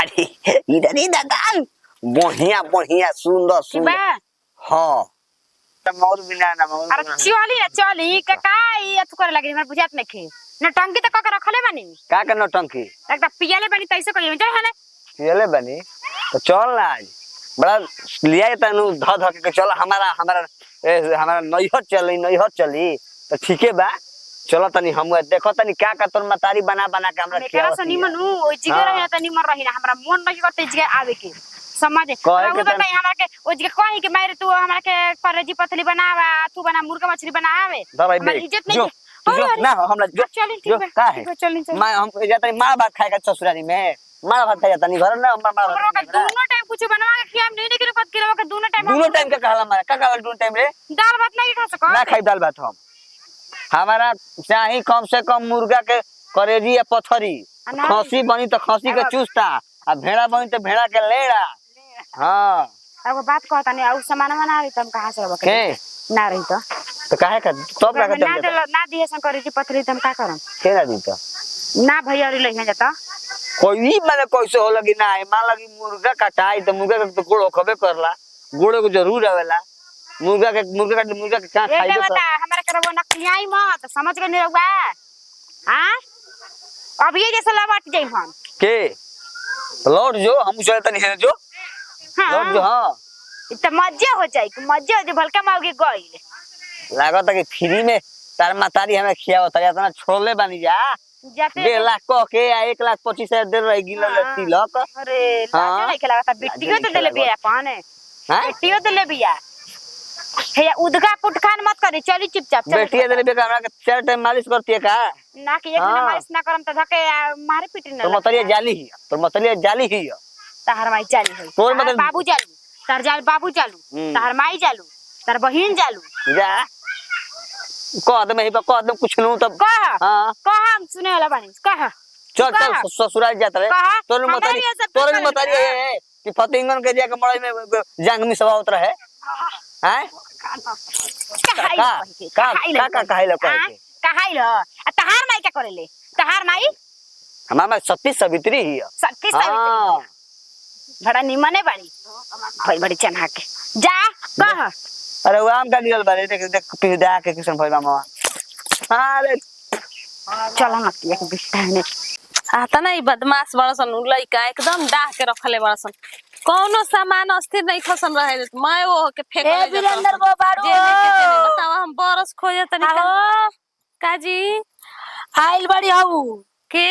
अरे इधर ही दादा बढ़िया बढ़िया सुंदर सुंदर हाँ मोर बिना ना मोर अरे चली काई अत करे लगे हमरा बुझात नहीं खे नटंकी त क रखले बानी का नौटंकी एकटा पियाले बानी तैसे कहियो जाय हले पियले बनी तो चल ना आज बड़ा लिया तनु ध ध के चल हमारा हमारा हमारा नैहर चली तो ठीक है बा चलो तनी हम देखो तनी क्या का तोर मतारी बना बना के हमरा केरा सनी मनु ओ जिगर रहे तनी मर रही ना हमरा मन नहीं करते जिगर आवे के समझ रहू बताई हमरा के ओ जिगर कहि के मारे तू हमरा के करेजी पथली बनावा तू बना मुर्गा मछली बनावे हमरा इज्जत नहीं जो ना हमरा जो का है मैं हम जातनी मार भात खाएगा ससुरारी में मार भात खाया तनी घर ना मार भात दोनों टाइम कुछ बनवा के खियाम नहीं के कत किलो के दोनों टाइम के कहला मारे का कहला दोनों टाइम रे दाल भात नहीं खा सको ना खाई दाल भात हम हमारा चाही कम से कम मुर्गा के करेजी या पथरी खसी बनी तो खसी के चूस्ता आ भेड़ा बनी तो भेड़ा के लेड़ा हां अब बात कहता नहीं और सामान बना रही तुम कहां से के ना रही तो काहे का तब ना दिए सन करेजी पथरी तुम का करम के ना दी तो ना भैया रे ले जाता कोई माने कैसे हो लगी ना मान लगी मुर्गा कटाई तो मुर्गा के गोड़ खबे करला गोड़ को जरूर आवेला मुर्गा के का खाई दो बता हमरा के रबो नखियाई मत समझ के नहीं रहुआ हां अब ये जैसे लौट जाई हम के लौट जो हम चले तनी है जो लौट जो हां इतना मजे हो जाए भलका माओगे गई लागत है कि फ्री में तार मातारी हमें खिया होता है इतना छोड़ले बनी जा जाते 1.5 लाख कह के 1,25,000 दे रही गिला तिलक अरे लाजो नहीं खेला था बिट्टियो तो देले बिया कौन है बिट्टियो देले बिया हे उदगा पुटखान मत करी चली चुपचाप बेटिया देले बेका हमरा के 4 टाइम मालिश करती है का ना कि एक दिन मालिश ना करम त धके मारे पिटी ना तो मतरिया जाली ही तहर माई जाली है तोर मतलब बाबू जालू तार जाल बाबू जालू तहर माई जालू तार बहिन जालू जा कदम ही कदम कुछ नु तब हां कह हम सुने वाला बानी कह चल चल ससुराल जात रे तोर मतरी है कि फतिंगन के जाके मड़ई में जांग में सभा उतर है हैं का कहैला तहार माई क्या करेले तहार माई हमार सती सावित्री ही सती सावित्री बड़ा निमने बाड़ी भाई बड़ी चना के जा कह अरे वो आम का गिरल बारे देख पिदा के किसन भाई मामा अरे चलो ना एक बिस्ता ने आता नहीं बदमाश बड़सन लइका एकदम डाह के रखले बड़सन कोनो सामान अस्थिर नहीं खसन रहे मैं वो के फेंक ए वीरेंद्र गो बाड़ू बताओ हम बरस खोजे तनी काजी आइल बड़ी हऊ के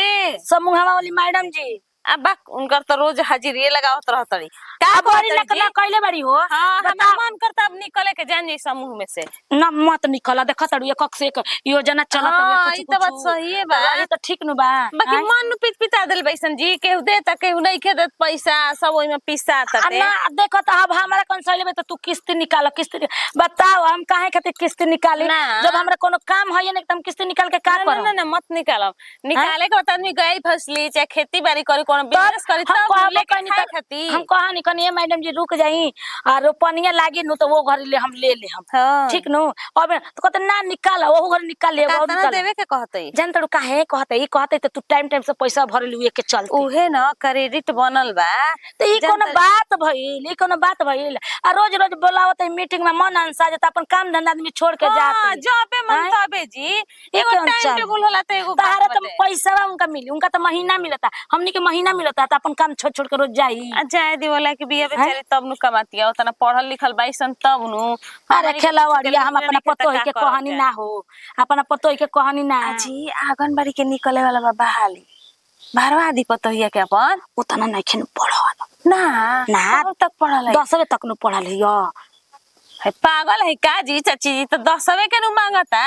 समूह वाली मैडम जी अब उनकर तो रोज हाजिरी लगावत रहतड़ी का बड़ी नकला कइले बड़ी हो हां हमरा मन करता अब निकले के जान जाई समूह में से न मत निकला देख तड़ू एक से एक योजना चलत है कुछ ई तो बात सही है बा ये तो ठीक न बा बाकी मन पिट पिटा देल बैसन जी केहू दे त केहू नहीं के देत पैसा सब ओइ में पिसा तते ना देखो त अब हमरा कंसले में तो तू किस्त निकाल किस्त बताओ हम काहे खातिर किस्त निकाली जब हमरा कोनो काम है न एकदम किस्त निकाल के का करो ना मत निकालो निकाले के बता आदमी गई फसली चाहे खेती बाड़ी करी कोनो बिजनेस करी तब लेके खाए खाती हम कहानी कनी मैडम जी रुक जाई और रोपनिया लागी नु तो वो घर ले हम ले हम ठीक नु अब तो कहते ना निकाल वो घर निकाल ले वो निकाल देवे के कहतई जान तड़ू काहे कहते तो तू टाइम से पैसा भर लिए के चल उहे न क्रेडिट बनल बा तो ई कोनो बात भइल आ रोज बोलावत मीटिंग में मन अनसा जाता अपन काम धंधा आदमी छोड़ के जात जबे मन तबे जी एगो टाइम टेबल होला त एगो तारा तो पैसा उनका मिली उनका तो महीना मिलता हमनी के महीना मिलता तो अपन काम छोड़ के रोज जाई जाए दी वाला के बिया बेचारी तब नु कमातिया उतना पढ़ल लिखल बाइसन तब नु अरे खेलावड़िया हम अपना पतो है के कहानी ना हो अपना पतो है के कहानी ना जी आंगनबाड़ी के निकले वाला बा बहाली बारवा दी पतो है के अपन उतना नहीं खेन पढ़ल ना अब तक पढ़ल है 10वीं तक नु पढ़ल है पागल है का जी चाची जी तो 10वीं के नु मांगता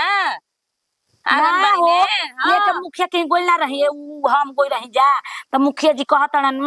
आंगनबाड़ी में ये तो मुखिया के गोल ना रही हम गोई रही जा तो मुखिया जी कहतन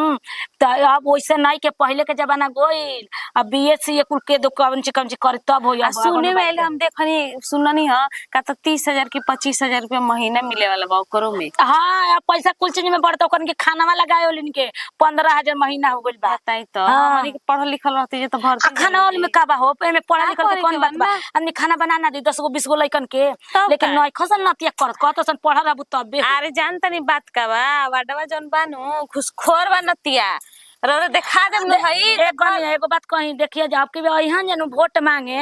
तो अब वैसे नहीं के पहले के जमाना गोइल अब बीएससी कुल के दो कम से कर तब हो सुने वाले हम देखनी सुननी हां का तो 30,000 की 25,000 रुपया महीना मिले वाला बा करो में हां पैसा कुल चीज में बढ़ता ओकन के खाना वाला लगाए ओलिन के 15,000 महीना हो गइल बा बताई तो हमनी के पढ़ल लिखल रहती जे तो भर खाना वाले में का बा हो पे में पढ़ा लिखल के कौन बात बा आदमी खाना बनाना दी 10 गो 20 गो लइकन के लेकिन नहीं खसन नतिया करत कहत सन पढ़ल रहबू तबे अरे जान तनी बात का बा वाडवा जौन बानू घुसखोर बा नतिया रो देखा देम न भाई एगो बात कही देखिए जब के अइहन जनु वोट मांगे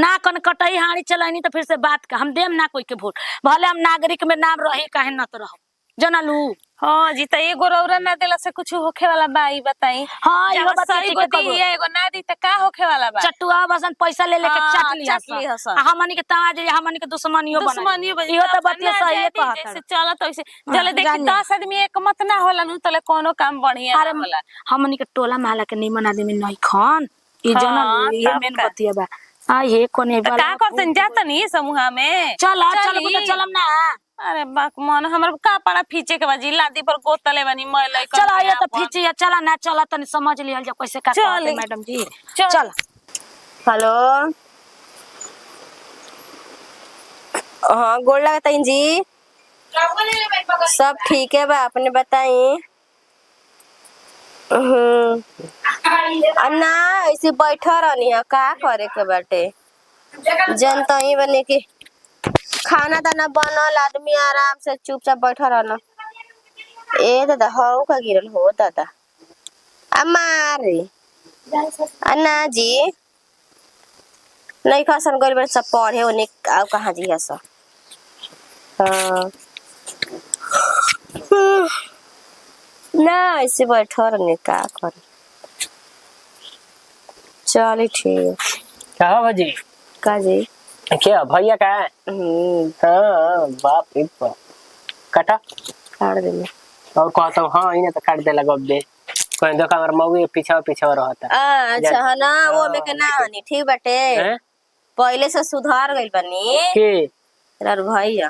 ना कन कटई हाड़ी चलाइनी तो फिर से बात का हम देम ना कोई के वोट भले हम नागरिक में नाम रही काहे न तो रहो जनलू हाँ जी त एगो रौरा ना देला से कुछ होखे वाला बा ई बताई हाँ जब इहो बात सही ठीक गो है दी है एगो ना दी त का होखे वाला बा चटुआ बसन पैसा ले लेके हाँ, चाट लिया चाट लिया सन। हमनी के तमा जे हमनी के दुश्मनियो बना दुश्मनी बन इहो तो बतिया सही है कहत जैसे चलत वैसे चले हाँ, देखी जानिए। 10 आदमी एक मत ना होला नु तले कोनो काम बढ़िया अरे ना होला हमनी के टोला महला के निमन आदमी नहीं खन ई हाँ, जनल ये तब मेन का। बतिया बा हां ये कोने त का करतन जातनी समूह में चल चली। तो चलम ना अरे बाक मन हमर का पड़ा फीचे के बाजी लादी पर गोतले बनी मैं लई चल आया तो फीचिया चला ना चला तनी समझ लिहल जा कैसे का चल। कहते मैडम जी चल। चल हेलो हाँ गोड़ लगता जी सब ठीक है बा अपने बताई ना ऐसे बैठा रहनी है का करे के बाटे जनता ही बने की खाना दाना बनल आदमी आराम से चुपचाप बैठा रहना ए दादा हो का गिरल हो दादा अमारे अन्ना जी नहीं खसन गइल बन सब पढ़े ओने आउ कहाँ जी है सब हाँ ना ऐसे बैठा रहने का करे चलिए ठीक कहा भाजी का जी क्या भैया का है हाँ बाप रे बाप काटा काट देंगे और कहता हूँ हाँ इन्हें तो काट दे लगा दे कोई देखा हमारा मऊ पीछा रहता अच्छा है ना वो में के ना हनी ठीक बाटे हैं? पहले से सुधार गइल बनी के यार भैया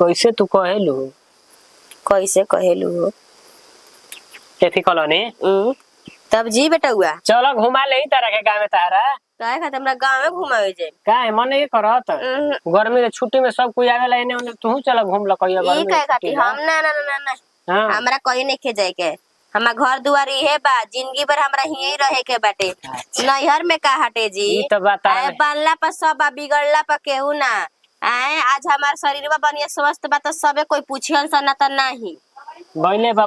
कैसे तू कहेलू कैसे कहेलू हो कैथी कॉलोनी तब जी बेटा हुआ चलो घुमा ले तारा के गाँव में तारा काहे खातिर हमरा गांव में घुमावे जाए का है मन ये करत गर्मी के छुट्टी में सब कोई आवेला एने ओने तू चला घूम ल कहिया ई गर्मी काहे के खातिर छुट्टी में। हम ना ना ना ना हाँ हमरा कहीं नहीं के जाए के हमार घर दुआर इहे बा जिंदगी भर हमरा यहीं रहे के बाटे नैहर में का हटे जी ई तो बात तारा आए में- बनला पर सब बा बिगड़ला पर केहू ना आए आज हमार शरीर बढ़िया स्वस्थ बा तो सबे कोई पूछियन सा ना तो नहीं बैले बा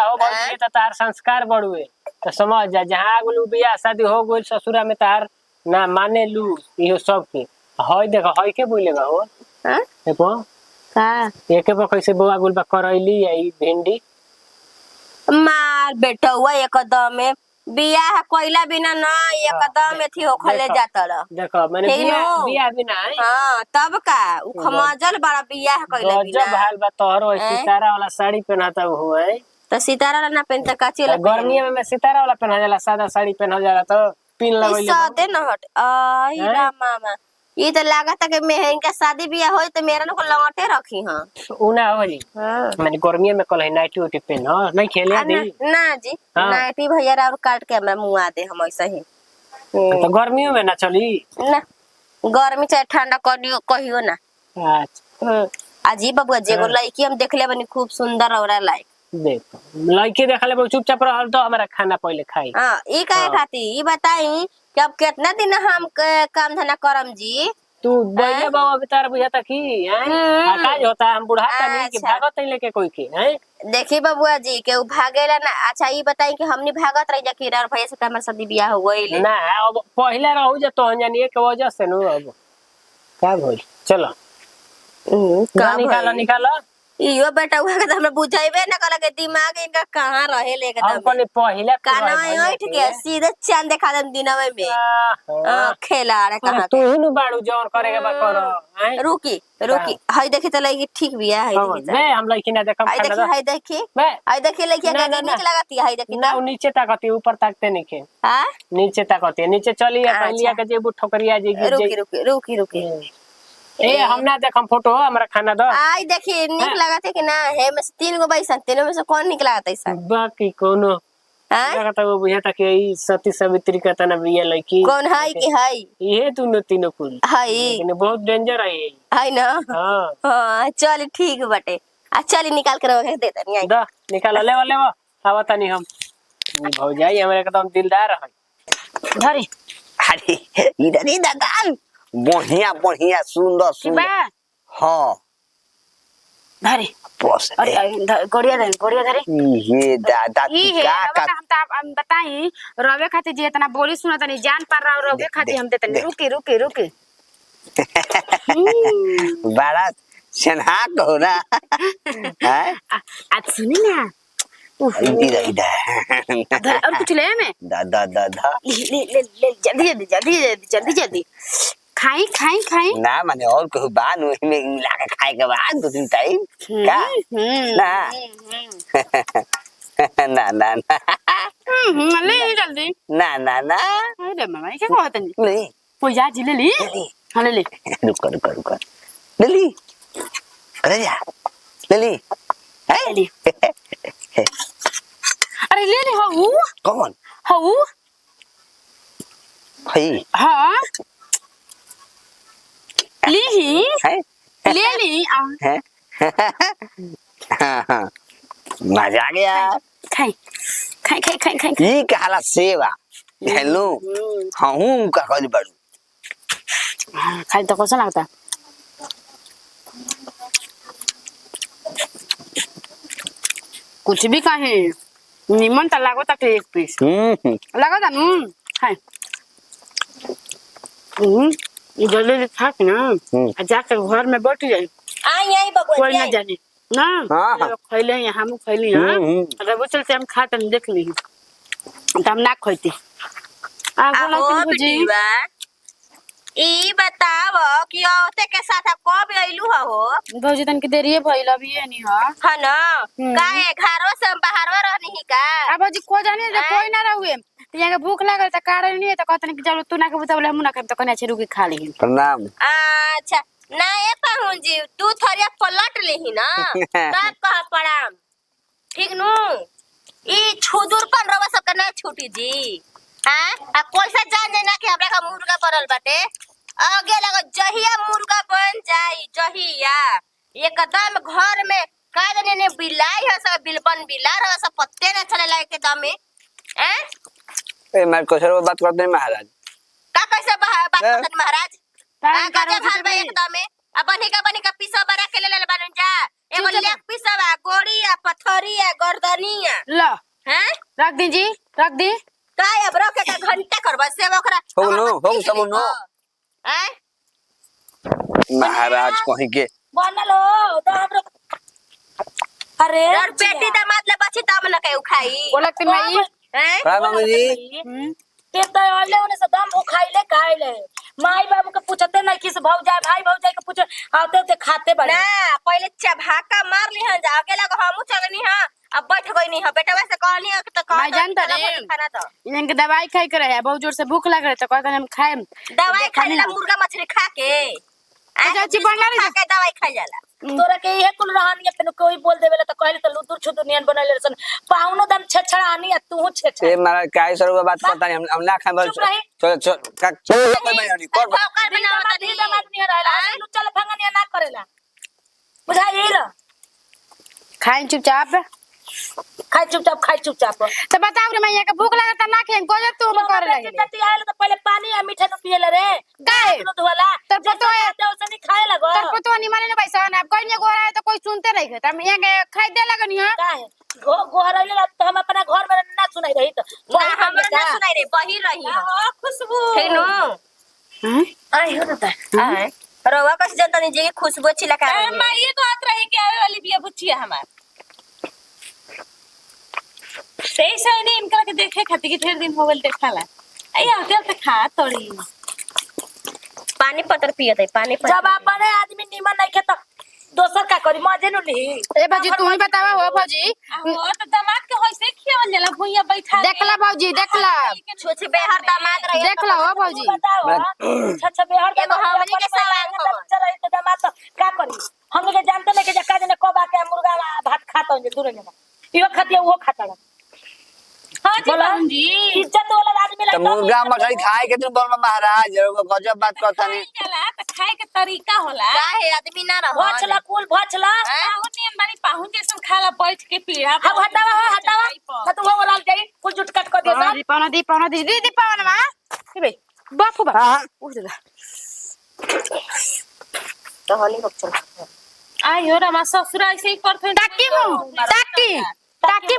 हो बैले तो तार संस्कार बढ़ुए तो समझ जा जहाँ आगलू बियाह शादी हो गइल ससुरा में तार ना माने लू इहो सब के हई देख हई के बोले बा हो हां देखो का एके बा कैसे बुआ गुल बा करैली आई भिंडी मार बेटा हुआ एकदम में बियाह कोइला बिना ना एकदम एथी होखले देखो। जाता रह देखो मैंने ठीक बियाह नो। बियाह बिना है हाँ तब का उ खमजल बड़ा बियाह कइले गजब बिना हाल बा तोहरो हैं? सितारा वाला साड़ी पहनाता हुआ है तो सितारा ना पहनता काची तो गर्मी में सितारा वाला पहना जाला सादा साड़ी पहना जाला तो पिन लगैले बा। सादे न हट आई हैं? राम मामा ये तो लागत है कि मेहंगा शादी बियाह होई तो मेरा को लौटे रखी हां उना हो जी हां मैंने गर्मी में कल है नाइटी उटी पहन नहीं खेले दी ना जी हाँ। नाइटी भैया और काट के हमरा मुआ दे हम ऐसे ही तो गर्मियों में ना चली ना गर्मी चाहे ठंडा कहियो ना अच्छा अजीब बबुआ जेगो लड़की हम देखले बनी खूब सुंदर और लाइक देखो लड़की देखले बा चुपचाप रहल तो हमारा खाना पहले खाई हां ई काहे हाँ। खाती ई बताई कि अब कितना दिन हम काम धंधा करम जी तू बोले बाबा बितार बुझाता की हैं आकाज होता हम बुढ़ाता नहीं कि अच्छा। भागत नहीं लेके कोई के हैं देखी बबुआ जी के उ भागेला ना अच्छा ई बताई कि हमनी भागत रही जा कि यार भैया से तो हमार शादी बियाह हो गइल ना अब पहले रहू जे तो जानिए के वजह से नु अब का भइल चलो का निकालो निकालो इयो बेटा हुआ के तो हमरा बुझाइबे ना कला के दिमाग इनका कहां रहे ले हम एकदम पहले पहले काना ओठ के सीधे चांद देखा दम दिनवे में खेला रे कहां तू ही नु बाड़ू जौन करे के बा करो हैं रुकी रुकी हई देखी तो लगी ठीक बिया हई देखी तो। बे हम लड़की ना देखम हई देखी खाना हई देखी बे हई देखी लड़की ना, के ना, नीक लगती है हई देखी ना तो उ नीचे ताकती ऊपर ताकते नहीं के हां नीचे ताकती नीचे चली या पहलिया के जेबू ठोकरिया जी रुकी रुकी रुकी रुकी ए हम ना देखम फोटो हमरा खाना दो आई देखी नीक लगत है कि ना है में से 3 गो बैसन तीनों में से कौन नीक लगत है सन बाकी कोनो हां लगता वो बुझाता कि ई सती सावित्री का तना बिया लड़की कौन हई कि हई ये तू तीनों कुल हई लेकिन बहुत डेंजर है ये हई ना हां हां चल ठीक बटे आ चल निकाल के रख दे तनी आई द निकाल ले आवा तनी हम भौजाई हमरा एकदम दिलदार है धरी अरे इधर ही दादा बढ़िया बढ़िया सुंदर की बा सुंदर हाँ धरे बस और गोड़िया धरे ये दादा ई तू है का रवा का हम हम बताई रवे खातिर जे इतना बोली सुना तनी जान पर रहा रवे खातिर हम देतनी देख। रुकी बड़ा शनहाक हो ना है आज सुनी ना इधर इधर धर और कुछ ले में दादा दादा ले जल्दी खाई ना माने और कहू बान में मिला के खाए के बाद 2-3 टाइम का ना ना ना ना ले जल्दी ना अरे मामा क्या कहत नहीं ले कोई जा जी ले ली हां ले रुक ले ली अरे जा ले ली ले ली अरे ले ले हो कौन हो भाई हां ली ही है ले ली है मजा आ गया खाई ये कहला सेवा हेलो हूं का कहली बड़ू खाई तो कैसा लगता कुछ भी कहे निमन तो लागो तक एक पीस लगा था नू खाई जल्दी खा के ना जाके घर में बैठ जाए आई बबुआ कोई ना जाने ना हाँ। खैले हम खैली रबो चलते हम खा तन देख ली तो हम ना खैती आ बोला आहो कि जी बिटिया ई बताव कि औते के साथ कब आइलू हो भौजी तन के देरिए भइल अभी ये नहीं हां है ना काहे घरवा से बाहरवा रहनी ही का आ भौजी को जाने जे कोई ना रहुए तो यहाँ के भूख लागल त कारण नहीं है तो कहतन कि चलो तू ना के बतावले हम ना खाब तो कने रुकी खा ली प्रणाम अच्छा ना ए पाहुन जी तू थरिया पलट लेही ना तब कह पड़ाम ठीक नु ई छुदुरपन रवा सब के ना छूटी जी हां आ कैसा जान जाना कि हमरा का मुर्गा बनल बाटे आगे लगा जहिया मुर्गा बन जाई जहिया एकदम घर में का जाने ने बिलाई है सब बिलपन बिलार है सब पत्ते ना चले लायक एकदम में हैं ए मैं कोसर बात करते हैं महाराज का कैसे बात करत महाराज कारण का कारण भाल में एकदम में अब बनी का पीसा बना के ले बानुन जा एगो चुप लेक पीसावा गोड़िया पथरिया गर्दनिया लो हैं रख दी जी रख दी काय अब रख के घंटा करबा से ओकरा हो नो हो सब नो हैं महाराज कहीं के बनलो तो हम अरे और बेटी दामाद ले बची तब न के उखाई बोला कि मैं हैं प्रणाम मामी जी ते तो आले ओने से दम उखाइले खाइले माई बाबू के पूछते नहीं किस भौजाई भाई भौजाई के पूछ आते ते खाते बड़े ना पहले चभाका मार ली हन जा के लगा हमू चगनी हां अब बैठ गई नहीं हां बेटवा से कहनी तो कह मैं जानता रे खाना तो इनके दवाई खाई के रहे बहुत जोर से भूख लग रहे तो कहते हम खाए दवाई खाने ला मुर्गा मछली खा के चाची बना ले खा के दवाई खा जाला तोरा के ये कुल रहनी पे कोई बोल देवेला तो कहले तो लुतुर छुतुर नियन बनले सन पाउनो दम छछड़ानी आ तू छछड़ ए महाराज काय सर बात करता नहीं हम ना खाए चुप रही। चल चल का चल कोई नहीं कर कर बनावत दी दमाद नहीं रहला लु चल फंगनिया ना करेला बुझाई ल खाई चुपचाप खाई चुपचाप तो बताओ रे मैया के भूख लागत ना खेन को जब तू कर लगे जति आइल तो पहले पानी आ मीठा तो पिएला रे गाय दूध वाला तर पतो है तो सनी खाए लगो तर पतो नहीं माने पैसा ना कोई ने गोरा है तो कोई सुनते नहीं खाता हम यहां के खाई दे लगनी हां काहे गोहर आइले तो हम अपना घर में ना सुनाई रही तो हमरा ना सुनाई रे बही रही हां खुशबू ठीक नो आई हो रहता है रवा कस जनता नहीं जे खुशबू अच्छी लगा माई को आत रही के आवे वाली बिया बुचिया हमार सही सही नहीं इनका के देखे खाती कि ढेर दिन हो गल देखाला आई होटल पे खा तोड़ी पानी पतर पियत है पानी पतर जब अपने आदमी निमन नहीं खे तो दोसर का करी मजे नु ली ए भौजी तू ही बतावा हो भौजी और तो दामाद के होइसे खियावल जाला भुइया बैठा देखला भौजी देखला छोछ बेहर दामाद रहे देखला हो भौजी अच्छा बेहर एगो हमनी के सवाल हो चल तो दामाद तो का करी हमनी के जानते नहीं कि जका जने कब आके मुर्गा भात खाता हो दूर में इहो खातिया वो खाता हां जी बहन जी इज्जत वाला आदमी तो मुर्गा मछली खाए के तुम बोल महाराज गजब बात करता नहीं जाला त खाए के तरीका होला काहे आदमी ना रहो भछला कुल भछला पाहुन नियन बानी पाहुन जैसन खाला बैठ के पीड़ा हम हटावा ना तू वो लाल जाई कुल जुट कट कर दे सब पावना दी पावना मा के बे बापू बा हां उठ जा तो हनी बक चल आई हो रमा ससुर ऐसे ही करथे टाकी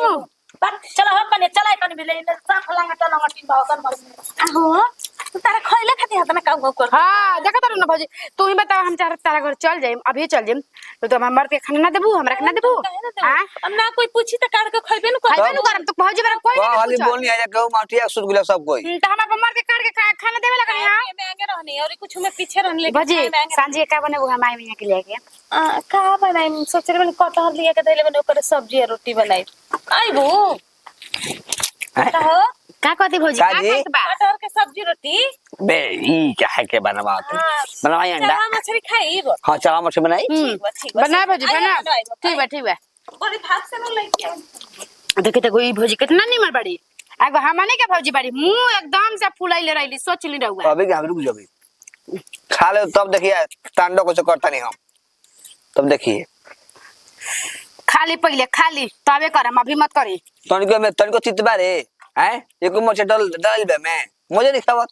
मुंह पर चलो हम बने चला कनी भी ले साफ लांगा चला मटी बासन मर आहो तू तारा खइले खाती हाथ में काम कर हाँ देखा तारू ना भौजी तू ही बता हम तारा घर चल जाइम अभी चल जाइम तो हम मर्द के खाना ना देबू हमरा के ना देबू हां अब ना कोई पूछी त काट के खइबे न खाइबे नु करम तो भौजी मेरा कोई नहीं वाली पूछा बोलनी है कहू माटिया सुत गुला सब कोई तो हम अपन मर्द के काट के खाना देवे लगे हां महंगे रहनी और कुछ में पीछे रहने लगे भौजी सांझे का बने वो माई मियां के लेके का बनाई सोच रहे मैंने कटहल लिया के देले बने ओकर सब्जी और रोटी बनाई आइबू कहो का कहती भौजी का काजी? खाइत बा कटहल के सब्जी रोटी बे ई क्या है के बनवा तू बनवाई अंडा चला मछली खाइब हां चला मछली बनाई ठीक बा बना भौजी बना ठीक बा बड़ी भाग से न लेके आओ देखे तो कोई भौजी कितना निमर बड़ी आगो हमने के भौजी बड़ी मुंह एकदम से फुलाइले रहली सोच ली रहूगा अभी हम रुक जाबी खा ले तब देखिए तांडव को करता नहीं हम तब देखिए खाली पहले खाली तबे करम अभी मत करी तनिको में तनिको चितबा रे हैं एको मछली डल बे मैं मुझे नहीं खावत